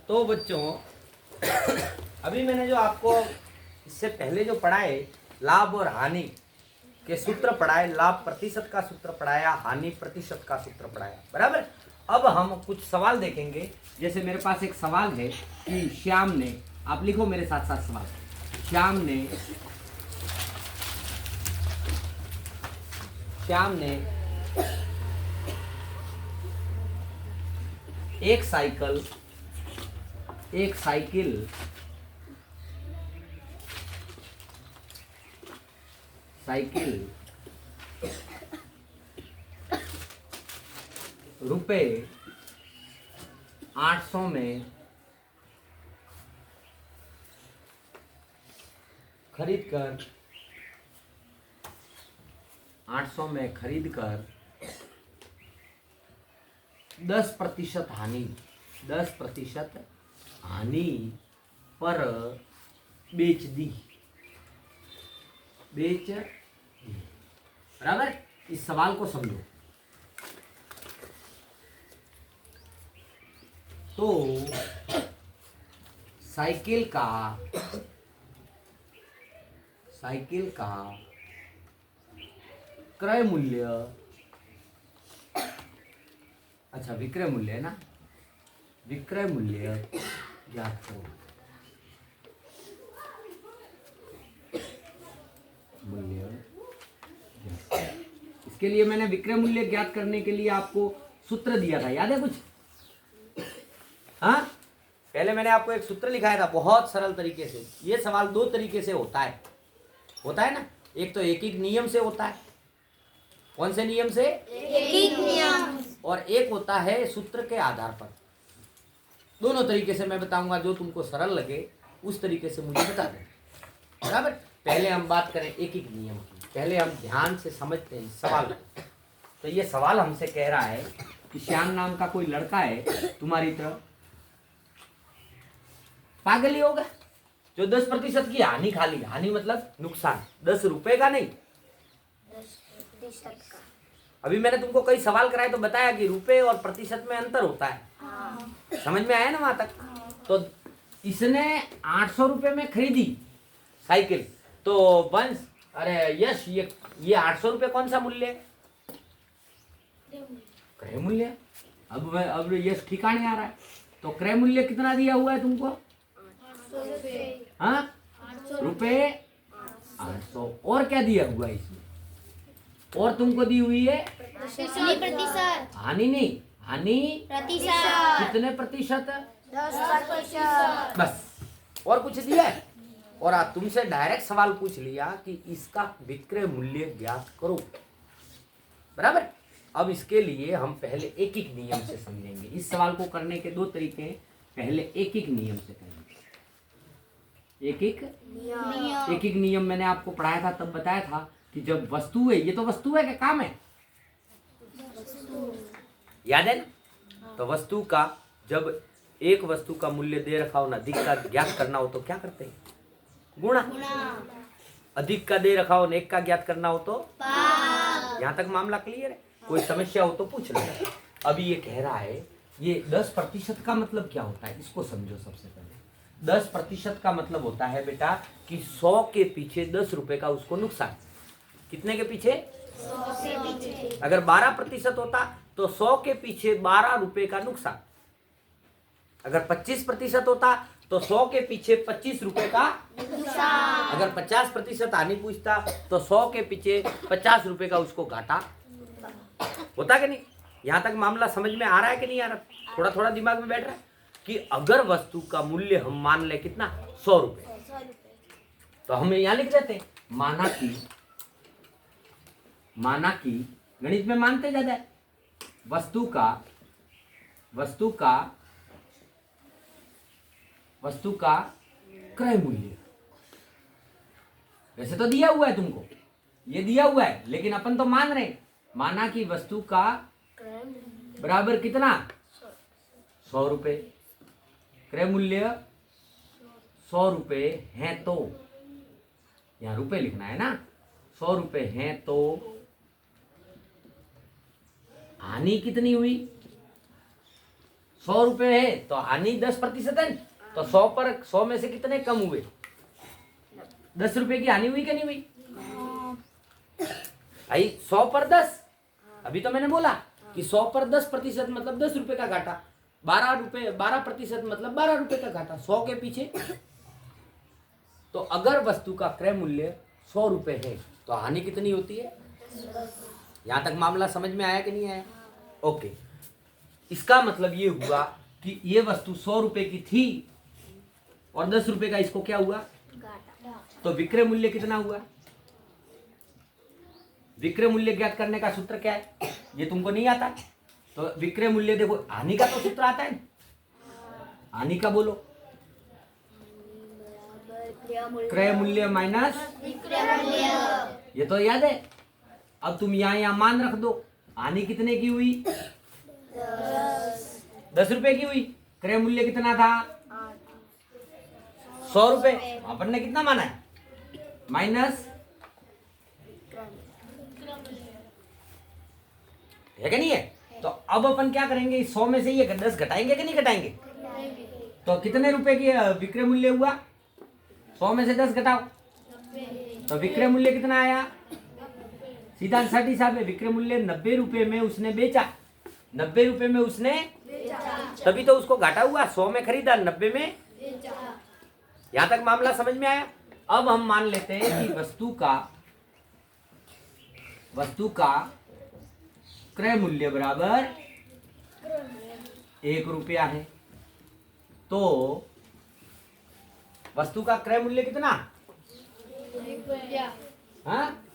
तो बच्चों अभी मैंने जो आपको इससे पहले जो पढ़ाए लाभ और हानि के सूत्र पढ़ाए, लाभ प्रतिशत का सूत्र पढ़ाया, हानि प्रतिशत का सूत्र पढ़ाया, बराबर। अब हम कुछ सवाल देखेंगे। जैसे मेरे पास एक सवाल है कि श्याम ने, आप लिखो मेरे साथ साथ सवाल। श्याम ने एक साइकिल रुपए 800 में खरीद कर 10% हानि पर बेच दी। बराबर। इस सवाल को समझो। तो साइकिल का क्रय मूल्य, अच्छा विक्रय मूल्य है ना, विक्रय मूल्य ज्ञात करो। इसके लिए मैंने विक्रय मूल्य ज्ञात करने के लिए आपको सूत्र दिया था, याद है कुछ? हाँ, पहले मैंने आपको एक सूत्र लिखाया था बहुत सरल तरीके से। ये सवाल दो तरीके से होता है ना। एक तो एक नियम से होता है। कौन से नियम से? एक नियम। और एक होता है सूत्र के आधार पर। दोनों तरीके से मैं बताऊंगा, जो तुमको सरल लगे उस तरीके से मुझे बता देना, बराबर। पहले हम बात करें एक नियम की। पहले हम ध्यान से समझते हैं सवाल को। तो ये सवाल हमसे कह रहा है कि श्याम नाम का कोई लड़का है तुम्हारी तरह, पागल ही होगा, जो 10% की हानि खा ली। हानि मतलब नुकसान, 10 रुपए का नहीं, 10% का। अभी मैंने तुमको कई सवाल कराए तो बताया कि रुपए और प्रतिशत में अंतर होता है। समझ में आया ना वहां तक? तो इसने 800 रुपए में खरीदी साइकिल। तो वंश, अरे यश, ये 800 रुपए कौन सा मूल्य है? क्रय मूल्य। अब यश ठिकाने आ रहा है। तो क्रय मूल्य कितना दिया हुआ है तुमको? हाँ, रुपए 800। और क्या दिया हुआ है इसमें? और तुमको दी हुई है प्रतिशत। हानि नहीं, हानि प्रतिशत। कितने प्रतिशत? 10%। बस, और कुछ दिया है? और आज तुमसे डायरेक्ट सवाल पूछ लिया कि इसका विक्रय मूल्य ज्ञात करो, बराबर। अब इसके लिए हम पहले एक नियम से समझेंगे। इस सवाल को करने के दो तरीके हैं। पहले एक नियम से करेंगे। एक नियम मैंने आपको पढ़ाया था, तब बताया था कि जब वस्तु है, ये तो वस्तु है, क्या काम है? याद है ना? तो वस्तु का, जब एक वस्तु का मूल्य दे रखा हो ना, अधिक का ज्ञात करना हो तो क्या करते हैं? गुणा। अधिक का दे रखा हो, एक का ज्ञात करना हो तो भाग। यहां तक मामला क्लियर है? कोई समस्या हो तो पूछ लो। अभी ये कह रहा है, ये 10% का मतलब क्या होता है, इसको समझो। सबसे पहले 10% का मतलब होता है बेटा कि 100 के पीछे 10 रुपए का उसको नुकसान। कितने के पीछे? 100 के पीछे। अगर 12% होता तो 100 के पीछे 12 रुपए का नुकसान। अगर 25% होता तो 100 के पीछे 25 रुपए का नुकसान। अगर 50% हानि पूछता तो 100 के पीछे 50 रुपए का उसको घाटा होता कि नहीं? यहां तक मामला समझ में आ रहा है कि नहीं आ रहा? थोड़ा थोड़ा दिमाग में बैठ रहा है कि अगर वस्तु का मूल्य हम मान ले कितना, 100 रुपए, तो हम यहां लिख देते हैं माना कि गणित में मानते ज्यादा है। वस्तु का क्रय मूल्य, वैसे तो दिया हुआ है तुमको, ये दिया हुआ है, लेकिन अपन तो मान रहे हैं। माना कि वस्तु का बराबर कितना? 100 रुपए। क्रय मूल्य 100 रुपए है, तो यहां रुपए लिखना है ना। 100 रुपए हैं तो हानि कितनी हुई? 100 रुपए है तो हानि 10% है। तो 100 में से कितने कम हुए? 10 रुपए की हानि हुई कि नहीं हुई? आई 100 पर 10। अभी तो मैंने बोला कि 100 पर 10% मतलब 10 रुपए का घाटा। 12% मतलब 12 रुपए का घाटा 100 के पीछे। तो अगर वस्तु का क्रय मूल्य 100 रुपए है तो हानि कितनी होती है? यहां तक मामला समझ में आया कि नहीं आया? ओके, इसका मतलब ये हुआ कि ये वस्तु 100 रुपए की थी और 10 रुपए का इसको क्या हुआ? तो विक्रय मूल्य कितना हुआ? विक्रय मूल्य ज्ञात करने का सूत्र क्या है? ये तुमको नहीं आता? तो विक्रय मूल्य देखो, हानि का तो सूत्र आता है। हानि का बोलो, क्रय मूल्य माइनस विक्रय मूल्य। ये तो याद है। अब तुम यहाँ मान रख दो। हानि कितने की हुई? 10 रुपए की हुई। क्रय मूल्य कितना था? 100 रुपए। अपन ने कितना माना है? माइनस है कि नहीं है? तो अब अपन क्या करेंगे? इस 100 में से ये 10 घटाएंगे कि नहीं घटाएंगे? तो कितने रुपए की विक्रय मूल्य हुआ? 100 में से 10 घटाओ तो विक्रय मूल्य कितना आया? सीधा साठी साहब है। विक्रय मूल्य 90 रुपए में उसने बेचा। 90 रुपए में उसने तभी तो उसको घाटा हुआ। 100 में खरीदा, 90 में यहां तक मामला समझ में आया? अब हम मान लेते हैं कि वस्तु का क्रय मूल्य बराबर 1 रुपया है। तो वस्तु का क्रय मूल्य कितना? 1 रुपया। हाँ,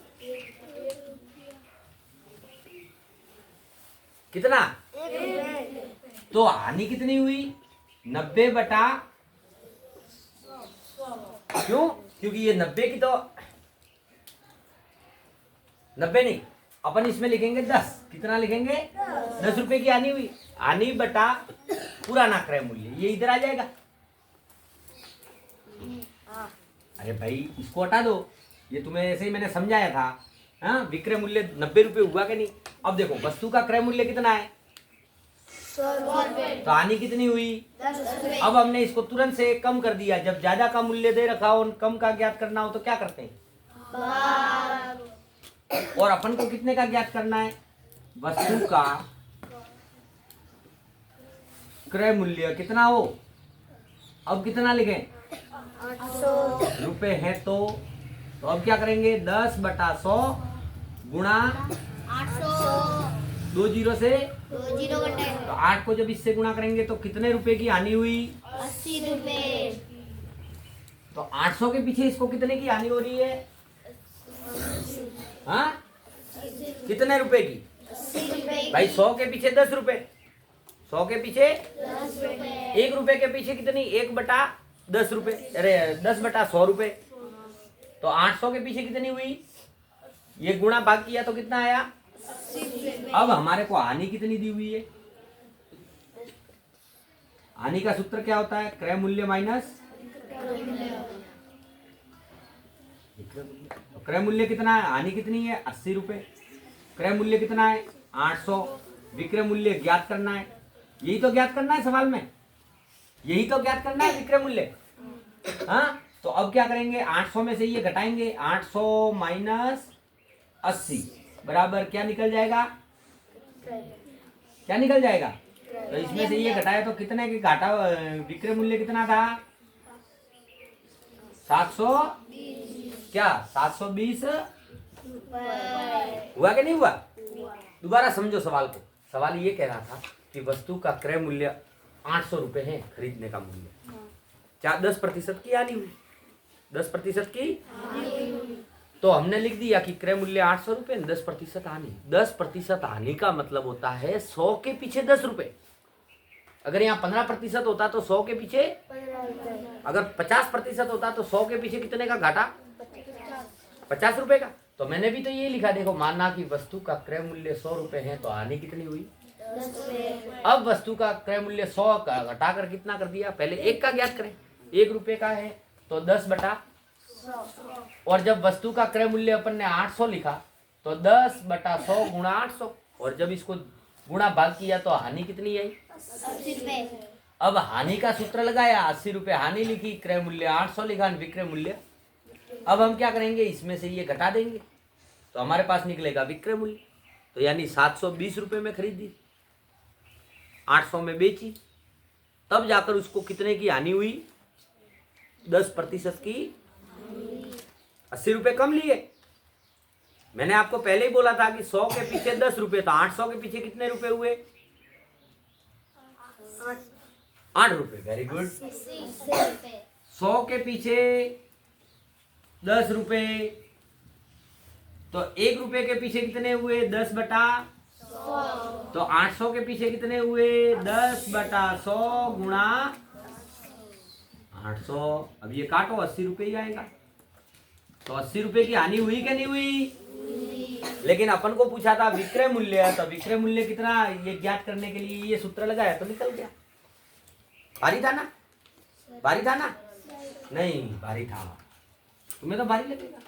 कितना? 1 तो हानि कितनी हुई? 90 बटा 100। क्यों? क्योंकि ये 90 की तो 90 नहीं, अपन इसमें लिखेंगे 10। कितना लिखेंगे? 10 रुपए की हानि हुई। हानि बटा पुराना क्रय मूल्य, ये इधर आ जाएगा। अरे भाई इसको हटा दो, ये तुम्हें ऐसे ही मैंने समझाया था। हाँ, विक्रय मूल्य 90 रुपए हुआ कि नहीं? अब देखो वस्तु का क्रय मूल्य कितना है? 100 रुपए। तो हानि कितनी हुई? 10 रुपए। अब हमने इसको तुरंत से कम कर दिया। जब ज्यादा का मूल्य दे रखा हो, कम का ज्ञात करना हो तो क्या करते हैं? और अपन को कितने का ज्ञात करना है? वस्तु का क्रय मूल्य कितना हो? अब कितना लिखें? 800 रुपए है। तो अब क्या करेंगे? 10 बटा 100 गुणा 800। 2 जीरो से 2 जीरो घटे तो 8 को जब इससे गुणा करेंगे तो कितने रुपए की हानि हुई? 80 रुपए। तो 800 के पीछे इसको कितने की हानि हो रही है? हाँ, कितने रुपए की? 80 रुपए। भाई 100 के पीछे 10 रुपए। 100 के पीछे 10 रुपए। 1 रुपए के पीछे कितनी? 1 बटा 10 रुपए। अरे 10 बटा 100 रुपए। तो 800 के पीछे कितनी हुई? ये गुणा भाग किया तो कितना आया? 80 रुपए। अब हमारे को हानि कितनी दी हुई है? हानि का सूत्र क्या होता है? क्रय मूल्य माइनस क्रय मूल्य कितना है? हानि कितनी है? 80 रुपए। क्रय मूल्य कितना है? 800। विक्रय मूल्य ज्ञात करना है। यही तो ज्ञात करना है सवाल में, यही तो ज्ञात करना है विक्रय मूल्य। हाँ, तो अब क्या करेंगे? 800 में से ये घटाएंगे। 800 माइनस 80 बराबर क्या निकल जाएगा? क्या निकल जाएगा? तो इसमें से ये घटाया तो कितने की घाटा? विक्रय मूल्य कितना था? 700 क्या 720 हुआ कि नहीं हुआ? दोबारा समझो सवाल को। सवाल ये कह रहा था कि वस्तु का क्रय मूल्य 800 रुपए है, खरीदने का मूल्य। क्या 10% की हानि हुई? 10% की। तो हमने लिख दिया कि क्रय मूल्य 800 रुपए, 10% हानि। 10% हानि का मतलब होता है 100 के पीछे 10 रुपए। अगर यहाँ 15% होता तो 100 के पीछे, अगर 50% होता तो 100 के पीछे कितने का घाटा? 50 रुपए का। तो मैंने भी तो ये लिखा, देखो, माना कि वस्तु का क्रय मूल्य 100 रुपए है तो हानि कितनी हुई? 10 रुपए। अब वस्तु का क्रय मूल्य 100 का घटाकर कितना कर दिया? पहले 1 का ज्ञात करें। 1 रुपए का है तो 10 बटा 100। और जब वस्तु का क्रय मूल्य अपन ने 800 लिखा तो 10 बटा 100 गुणा 800। और जब इसको गुणा भाग किया तो हानि कितनी आई? 80 रुपए। अब हानि का सूत्र लगाया, 80 रुपए हानि लिखी, क्रय मूल्य 800 लिखा, विक्रय मूल्य। अब हम क्या करेंगे, इसमें से ये घटा देंगे तो हमारे पास निकलेगा विक्रय मूल्य। तो यानी 720 रुपए में खरीदी, 800 में बेची, तब जाकर उसको कितने की हानि हुई, 10% की। 80 रुपए कम लिए। मैंने आपको पहले ही बोला था कि 100 के पीछे 10 रुपए, तो 800 के पीछे कितने रुपए हुए, 8 रुपए। Very good. 100 के पीछे 10 रुपए, तो 1 रुपए के पीछे कितने हुए, 10/100। तो 800 के पीछे कितने हुए, 10/100 गुणा 800। अब ये काटो, 80 रुपए ही आएगा। तो 80 रुपए की हानि हुई क्या नहीं हुई? लेकिन अपन को पूछा था विक्रय मूल्य, तो विक्रय मूल्य कितना ये ज्ञात करने के लिए ये सूत्र लगाया तो निकल गया। भारी था ना, भारी था ना? नहीं भारी था, तुम्हें तो भारी लगेगा।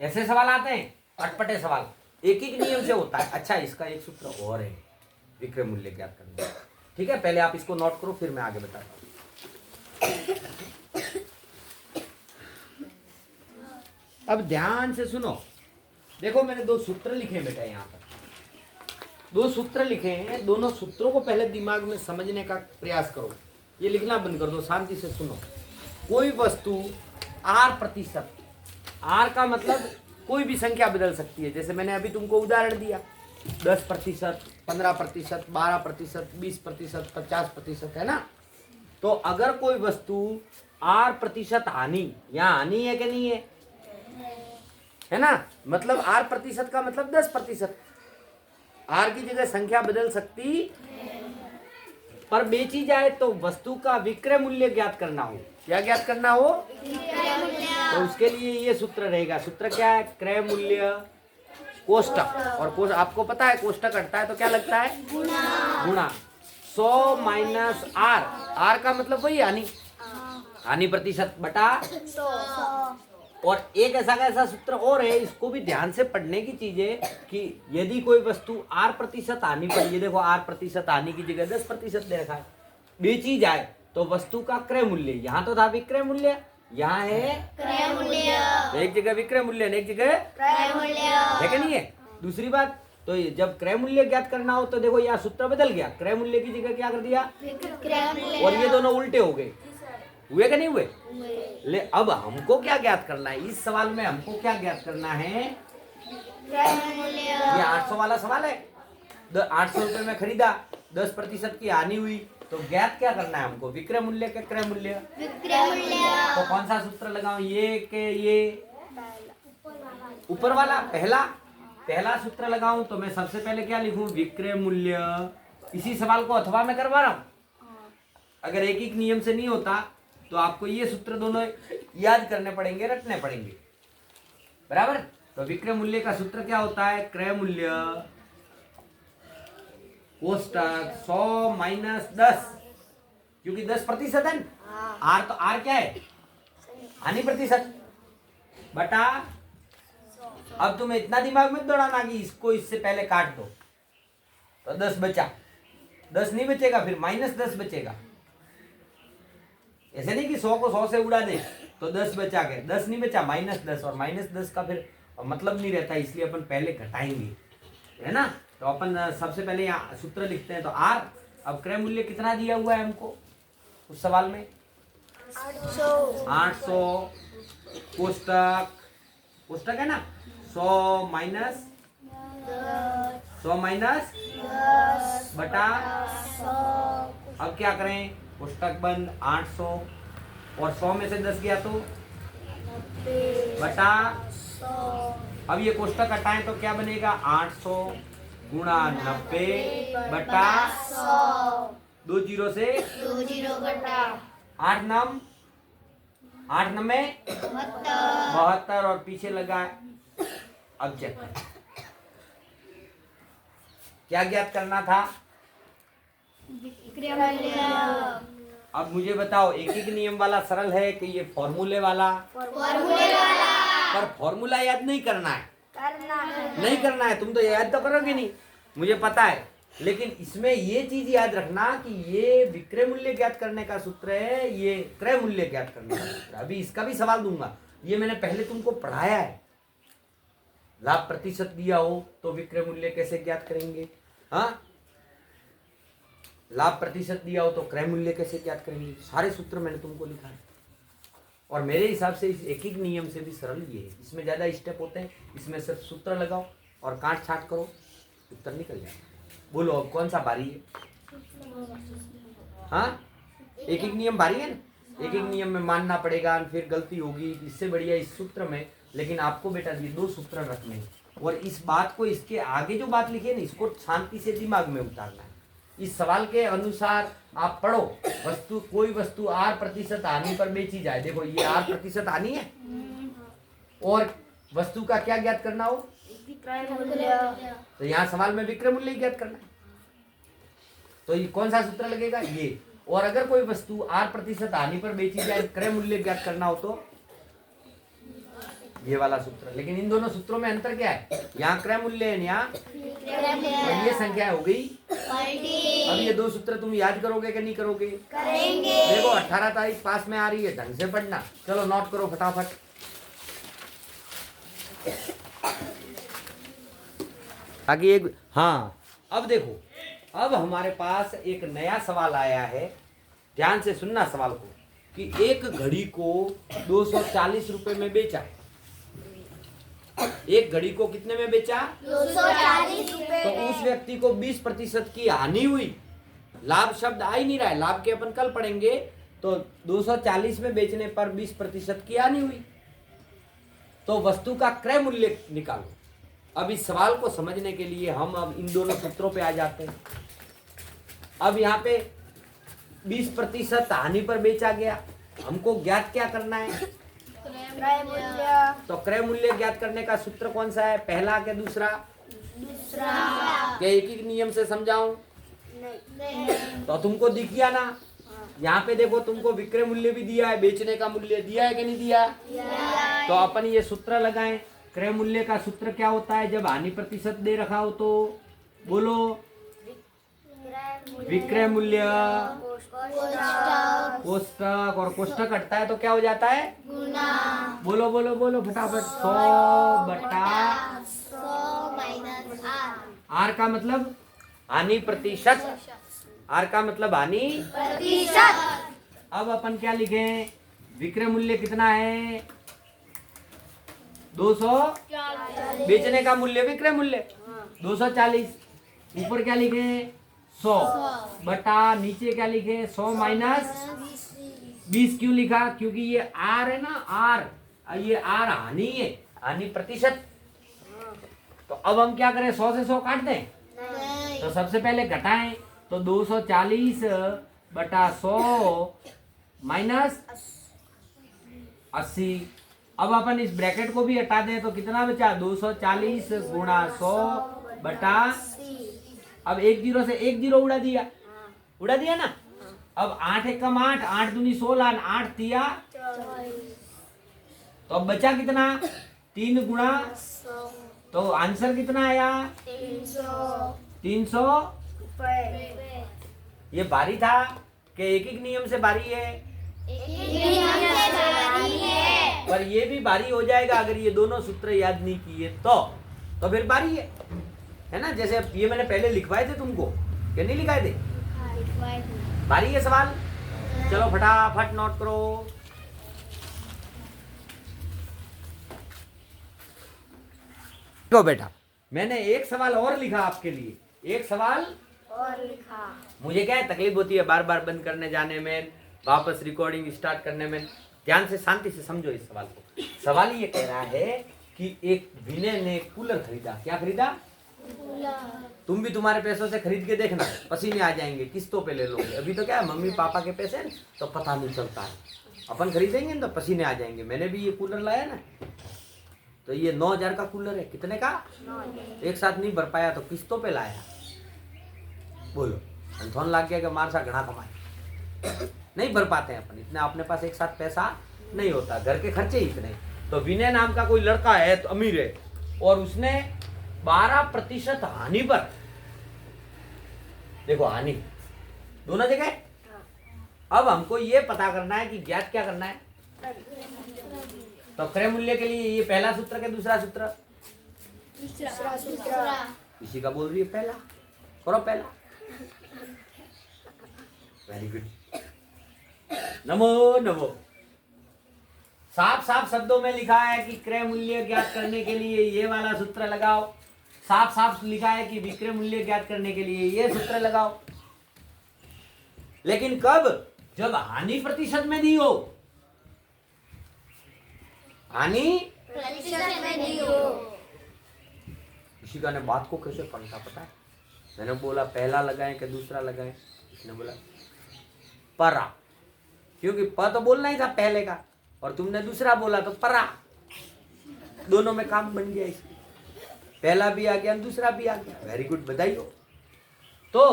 ऐसे सवाल आते हैं, अटपटे सवाल, एक ही नियम से होता है। अच्छा, इसका एक सूत्र और है, विक्रय मूल्य ज्ञात करने। ठीक है, पहले आप इसको नोट करो, फिर मैं आगे बताता हूँ। अब ध्यान से सुनो। देखो, मैंने 2 सूत्र लिखे हैं बेटा, यहाँ पर 2 सूत्र लिखे हैं। दोनों सूत्रों को पहले दिमाग में समझने का प्रयास करो। ये लिखना बंद कर दो, शांति से सुनो। कोई वस्तु R%, R का मतलब कोई भी संख्या बदल सकती है। जैसे मैंने अभी तुमको उदाहरण दिया, 10%, 15%, 12%, 20%, 50%, है ना? तो अगर कोई वस्तु R% हानि, यहाँ हानि है कि नहीं है ना? मतलब R% का मतलब 10%। R की जगह संख्या बदल सकती, पर बेची जाए तो वस्तु का विक्रय मूल्य ज्ञात करना हो। क्या ज्ञात करना हो? तो उसके लिए ये सूत्र रहेगा। सूत्र क्या है? क्रय मूल्य कोष्टक। और आपको पता है कोष्टक हटता है तो क्या लगता है? गुणा 100 माइनस R। R का मतलब वही हानि, हानि प्रतिशत बटा 100। और एक ऐसा का ऐसा सूत्र और है, इसको भी ध्यान से पढ़ने की चीज है कि यदि कोई वस्तु R% हानि पर, ये देखो R% हानि की जगह 10% दे रखा है, बेची जाए तो वस्तु का क्रय मूल्य, यहाँ तो था विक्रय मूल्य, यहाँ है क्रय मूल्य। तो एक जगह विक्रय मूल्य एक जगह क्रय मूल्य है कि नहीं है? दूसरी बात, तो जब क्रय मूल्य ज्ञात करना हो तो देखो यहाँ सूत्र बदल गया, क्रय मूल्य की जगह क्या कर दिया, क्रय मूल्य। और ये दोनों उल्टे हो गए। हुए कि नहीं हुए? ले अब हमको क्या ज्ञात करना है इस सवाल में? हमको क्या ज्ञात करना है? क्रय मूल्य। ये 800 वाला सवाल है। 800 रुपए में खरीदा, 10% की हानि हुई, तो ज्ञात क्या करना है हमको? विक्रय मूल्य के क्रय मूल्य। विक्रय मूल्य। तो कौन सा सूत्र लगाऊं? ये के ये ऊपर वाला पहला सूत्र लगाऊं तो मैं सबसे पहले क्या लिखूं? विक्रय मूल्य। इसी सवाल को अथवा में करवा रहा हूं। अगर एक एक नियम से नहीं होता तो आपको ये सूत्र दोनों याद करने पड़ेंगे, रटने पड़ेंगे, बराबर? तो विक्रय मूल्य का सूत्र क्या होता है? क्रय मूल्य कोष्टक 100 माइनस 10, क्योंकि 10% है ना? आर तो आर क्या है? हानि प्रतिशत बटा। अब तुम्हें इतना दिमाग में दौड़ाना कि इसको इससे पहले काट दो तो 10 बचा, 10 नहीं बचेगा, फिर -10 बचेगा। ऐसे नहीं कि 100 को 100 से उड़ा दे तो 10 बचा के, 10 नहीं बचा, -10, और -10 का फिर मतलब नहीं रहता, इसलिए अपन पहले घटाएंगे, है ना? तो अपन सबसे पहले यहाँ सूत्र लिखते हैं। तो R, अब क्रय मूल्य कितना दिया हुआ है हमको उस सवाल में? 800 कोष्टक है ना? 100 माइनस 10 बटा 100। अब क्या करें? कोष्टक बंद, 800 और 100 में से 10 गया तो बटा 100। अब ये कोष्टक हटाएं तो क्या बनेगा? 800 गुणा 90 बटा 100। 2 जीरो से 2 जीरो घटा 8 नम में 72 और पीछे लगा। अब चेक कर, क्या ज्ञात करना था? विक्रय मूल्य। अब मुझे बताओ, एक एक नियम वाला सरल है कि ये फॉर्मूले वाला? फॉर्मूले वाला। पर फॉर्मूला याद नहीं करना है, करना है। नहीं करना है। तुम तो याद तो करोगे नहीं, मुझे पता है। लेकिन इसमें ये चीज याद रखना कि ये विक्रय मूल्य ज्ञात करने का सूत्र है, ये क्रय मूल्य ज्ञात करने का सूत्र है। अभी इसका भी सवाल दूंगा, ये मैंने पहले तुमको पढ़ाया है। लाभ प्रतिशत दिया हो तो विक्रय मूल्य कैसे ज्ञात करेंगे, हाँ, लाभ प्रतिशत दिया हो तो क्रय मूल्य कैसे ज्ञात करेंगे, सारे सूत्र मैंने तुमको लिखा है। और मेरे हिसाब से इस एक नियम से भी सरल ये है, इसमें ज्यादा स्टेप होते हैं, इसमें सिर्फ सूत्र लगाओ और काट छाट करो, उत्तर निकल जाए। बोलो अब कौन सा भारी है, हाँ, एक नियम भारी है ना, एक नियम में मानना पड़ेगा, फिर गलती होगी, इससे बढ़िया इस सूत्र में। लेकिन आपको बेटा ये 2 सूत्र रखने हैं और इस बात को, इसके आगे जो बात लिखी है ना, इसको शांति से दिमाग में उतारना है। इस सवाल के अनुसार आप पढ़ो, वस्तु कोई वस्तु R% हानि पर बेची जाए, देखो ये R% हानि है और वस्तु का क्या ज्ञात करना हो, तो यहाँ सवाल में विक्रय मूल्य ज्ञात करना है, तो ये कौन सा सूत्र लगेगा, ये। और अगर कोई वस्तु R% हानि पर बेची जाए, क्रय मूल्य ज्ञात करना हो तो ये वाला सूत्र। लेकिन इन दोनों सूत्रों में अंतर क्या है, यहाँ क्रय मूल्य है, यहाँ और ये संख्या हो गई। अब ये 2 सूत्र तुम याद करोगे कि नहीं करोगे, करेंगे। देखो 18 तारीख पास में आ रही है, ढंग से पढ़ना, चलो नोट करो फटाफट। आगे एक, हाँ, अब देखो, अब हमारे पास एक नया सवाल आया है, ध्यान से सुनना सवाल को, कि एक घड़ी को 240 रुपए में बेचा, एक घड़ी को कितने में बेचा, 240 रुपए। तो उस व्यक्ति को 20% की हानि हुई। लाभ शब्द आ ही नहीं रहा है, लाभ के अपन कल पढ़ेंगे। तो 240 में बेचने पर 20% की हानि हुई, तो वस्तु का क्रय मूल्य निकालो। अब इस सवाल को समझने के लिए हम अब इन दोनों सूत्रों पे आ जाते हैं। अब यहाँ पे 20% हानि पर बेचा गया, हमको ज्ञात क्या करना है, क्रय मूल्य। तो क्रय मूल्य ज्ञात करने का सूत्र कौन सा है, पहला के दूसरा, क्या एक नियम से समझाऊं, तो तुमको दिख गया ना, यहाँ पे देखो तुमको विक्रय मूल्य भी दिया है, बेचने का मूल्य दिया है कि नहीं दिया, तो अपन ये सूत्र लगाएं। क्रय मूल्य का सूत्र क्या होता है, जब हानि प्रतिशत दे रखा हो तो बोलो, विक्रय मूल्य कोष्टक, और कोष्टक हटता है तो क्या हो जाता है, गुना। बोलो बोलो बोलो फटाफट, 100 बटा 100 माइनस R का मतलब हानि प्रतिशत, R का मतलब हानि प्रतिशत। अब अपन क्या लिखें, विक्रय मूल्य कितना है, 200, बेचने का मूल्य विक्रय मूल्य 240, ऊपर क्या लिखे 100 बटा नीचे क्या लिखे 100 माइनस 20। क्यों लिखा, क्योंकि ये R है ना, R, ये R हानि है, हानि प्रतिशत। तो अब हम क्या करें, 100 से 100 काट दें, तो सबसे पहले घटाएं, तो 240 बटा 100 माइनस 80। अब अपन इस ब्रैकेट को भी हटा दें तो कितना बचा, 240 गुणा 100 बटा, अब 1 0 से 1 0 उड़ा दिया, उड़ा दिया ना। अब 8 एक कम 8, 8 दूनी 16, 8 तिया, तो अब बचा कितना 3 गुणा, तो आंसर कितना आया 300। ये बारी था कि एक एक नियम से बारी है, पर ये भी बारी हो जाएगा अगर ये दोनों सूत्र याद नहीं किए तो फिर बारी है ना। जैसे ये मैंने पहले लिखवाए थे तुमको, क्या नहीं लिखाए थे, बारी है सवाल। चलो फटाफट नोट करो। तो बेटा मैंने एक सवाल और लिखा आपके लिए, एक सवाल और लिखा। मुझे क्या है तकलीफ होती है बार बार बंद करने जाने में, वापस रिकॉर्डिंग स्टार्ट करने में। ध्यान से शांति से समझो इस सवाल को। सवाल ये कह रहा है कि एक विनय ने कूलर खरीदा। क्या खरीदा, तुम भी तुम्हारे पैसों से खरीद के देखना, पसीने आ जाएंगे, किस्तों पे ले लोगे। अभी तो क्या है मम्मी पापा के पैसे हैं तो पता नहीं चलता है, अपन खरीदेंगे तो पसीने आ जाएंगे। मैंने भी ये कूलर लाया ना, तो ये 9,000 का कूलर है। कितने का, एक साथ नहीं भर पाया तो किस्तों पे लाया। बोलो अंथोन लाग गया कि मार सा घना कमाए, नहीं भर पाते हैं अपन इतना, अपने पास एक साथ पैसा नहीं होता, घर के खर्चे ही इतने। तो विनय नाम का कोई लड़का है तो अमीर है, और उसने 12% हानि पर देखो हानि दोनों जगह। अब हमको ये पता करना है कि ज्ञात क्या करना है। तो क्रय मूल्य के लिए ये पहला सूत्र के दूसरा सूत्र दूसरा सूत्र इसी का बोल रही है पहला। करो पहला। Very good. नमो नमो। साफ साफ शब्दों में लिखा है कि क्रय मूल्य ज्ञात करने के लिए ये वाला सूत्र लगाओ। साफ साफ लिखा है कि विक्रय मूल्य ज्ञात करने के लिए ये सूत्र लगाओ। लेकिन कब? जब हानि प्रतिशत में दी हो। हानि प्रतिशत में दी हो। किसी का ने बात को कैसे पलटा पता है? मैंने बोला पहला लगाएं कि दूसरा लगाएं। इसने बोला परा, क्योंकि प तो बोलना ही था पहले का और तुमने दूसरा बोला तो परा। दोनों में काम बन गया। इसलिए पहला भी आ गया दूसरा भी आ गया। वेरी गुड, बधाई हो। तो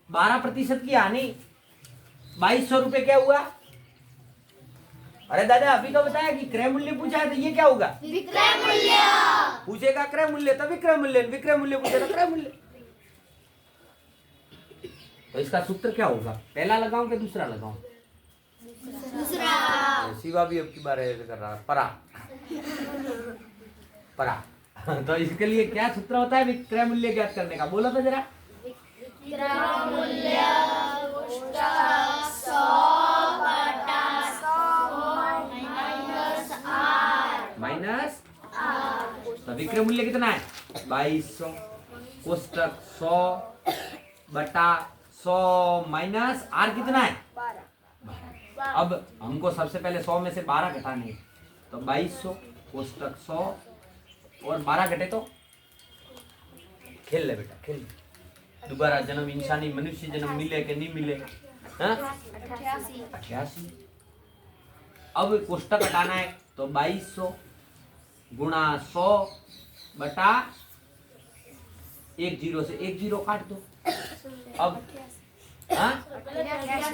12% की हानि 2200 रुपये क्या हुआ? अरे दादा अभी तो बताया कि क्रय मूल्य पूछा है तो ये क्या होगा? विक्रय मूल्य। पूछेगा क्रय मूल्य तो विक्रय मूल्य, विक्रय मूल्य पूछेगा क्रय मूल्य। तो इसका सूत्र क्या होगा? पहला लगाऊं कि दूसरा लगाऊं? दूसरा। शिवा भी अब की बार ऐसे कर रहा है परा परा। तो इसके लिए क्या सूत्र होता है विक्रय मूल्य ज्ञात करने का? बोलो तो जरा। विक्रय मूल्य 100/100 माइनस तो विक्रय मूल्य कितना है? 2200 कोष्टक 100/100 माइनस आर कितना है? 12। अब हमको सबसे पहले 100 में से 12 घटाने हैं। तो 2200 कोष्टक 100 और 12 घटे तो खेल ले बेटा, खेल ले। दोबारा जन्म इंसानी मनुष्य जन्म मिले कि नहीं मिले? हाँ 88। अब कोष्टक हटाना है तो 2200 गुणा 100 बटा 10 से 10 काट दो। अब हाँ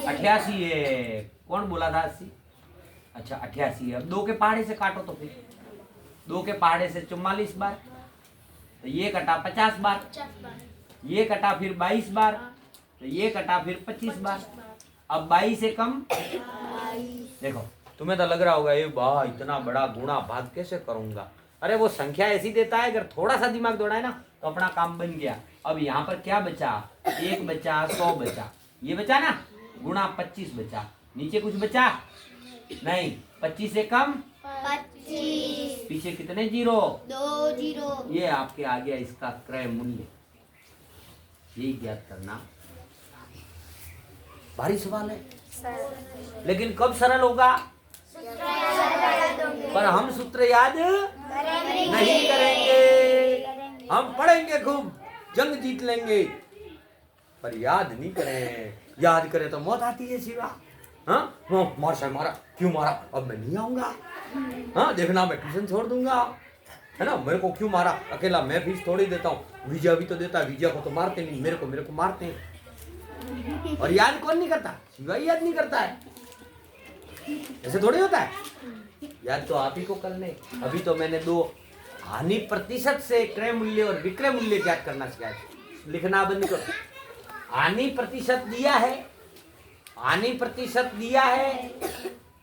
88 है। कौन बोला था 80? अच्छा 88 है। अब 2 के पहाड़े से काटो तो फिर 2 के पहाड़े से 44 बार, तो ये कटा 50 बार, ये कटा फिर 22 बार, तो ये कटा फिर 25 बार। अब 22 से कम देखो। तुम्हें तो लग रहा होगा ये बा इतना बड़ा गुणा भाग कैसे करूंगा? अरे वो संख्या ऐसी देता है, अगर थोड़ा सा दिमाग दौड़ाए ना तो अपना काम बन गया। अब यहाँ पर क्या बचा? 1 बचा, 100 बचा, ये बचा ना, गुणा 25 बचा। नीचे कुछ बचा नहीं। 25 से कम 25। पीछे कितने जीरो? 2 जीरो। ये आपके आ गया इसका क्रय मूल्य। ये ज्ञात करना भारी सवाल है, लेकिन कब सरल होगा? पर हम सूत्र याद नहीं करेंगे। हम पढ़ेंगे खूब, जंग जीत लेंगे, पर याद नहीं करें। याद करें तो मौत आती है शिवा। हाँ मार से मारा, क्यों मारा? अब मैं नहीं आऊंगा। हाँ देखना मैं ट्यूशन छोड़ दूंगा, है ना। मेरे को क्यों मारा? अकेला मैं फीस थोड़ी देता हूँ, विजय भी तो देता है। विजय को तो मारते नहीं, मेरे को मारते हैं। और याद कौन नहीं करता? शिवा ही याद नहीं करता है। ऐसे थोड़ी होता है। याद तो आप ही को करने। अभी तो मैंने 2 हानि प्रतिशत से क्रय मूल्य और विक्रय मूल्य ज्ञात करना सिखाया। लिखना बंद करो। हानि प्रतिशत दिया है, हानि प्रतिशत दिया है,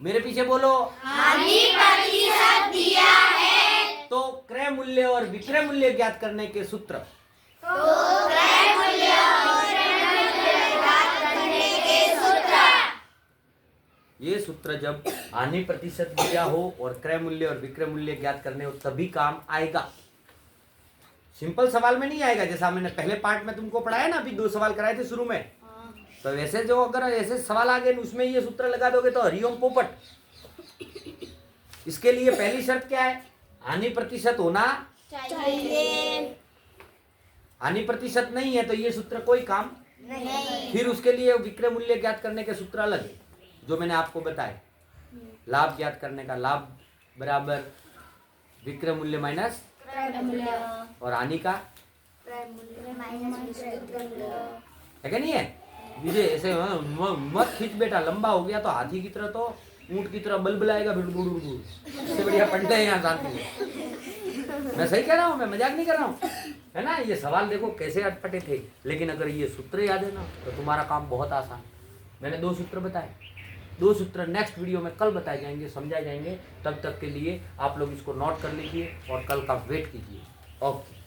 मेरे पीछे बोलो। हानि प्रतिशत दिया है तो क्रय मूल्य और विक्रय मूल्य ज्ञात करने के सूत्र। तो क्रय मूल्य और विक्रय मूल्य ज्ञात करने के सूत्र। ये सूत्र जब हानि प्रतिशत दिया हो और क्रय मूल्य और विक्रय मूल्य ज्ञात करने हो तभी काम आएगा। सिंपल सवाल में नहीं आएगा। जैसा मैंने पहले पार्ट में तुमको पढ़ाया ना, अभी 2 सवाल कराए थे शुरू में, तो वैसे जो अगर ऐसे सवाल आ गए उसमें ये सूत्र लगा दोगे तो हरिओम पोपट। इसके लिए पहली शर्त क्या है? हानि प्रतिशत होना चाहिए। हानि प्रतिशत नहीं है तो ये सूत्र कोई काम नहीं। फिर उसके लिए विक्रय मूल्य ज्ञात करने के सूत्र अलग है, जो मैंने आपको बताए। लाभ ज्ञात करने का, लाभ बराबर विक्रय मूल्य माइनस क्रय मूल्य और हानि का क्रय मूल्य माइनस विक्रय मूल्य है क्या? नहीं है विजय? ऐसे मत खींच बेटा, लंबा हो गया तो हाथी की तरह तो ऊंट की तरह बलबलाएगा। इससे बढ़िया पढ़ते हैं यहाँ शांति से। मैं सही कह रहा हूँ, मैं मजाक नहीं कर रहा हूँ, है ना। ये सवाल देखो कैसे अटपटे थे, लेकिन अगर ये सूत्र याद है ना तो तुम्हारा काम बहुत आसान। मैंने 2 सूत्र बताए, 2 सूत्र नेक्स्ट वीडियो में कल बताए जाएंगे, समझाए जाएंगे। तब तक के लिए आप लोग इसको नोट कर लीजिए और कल का वेट कीजिए। ओके।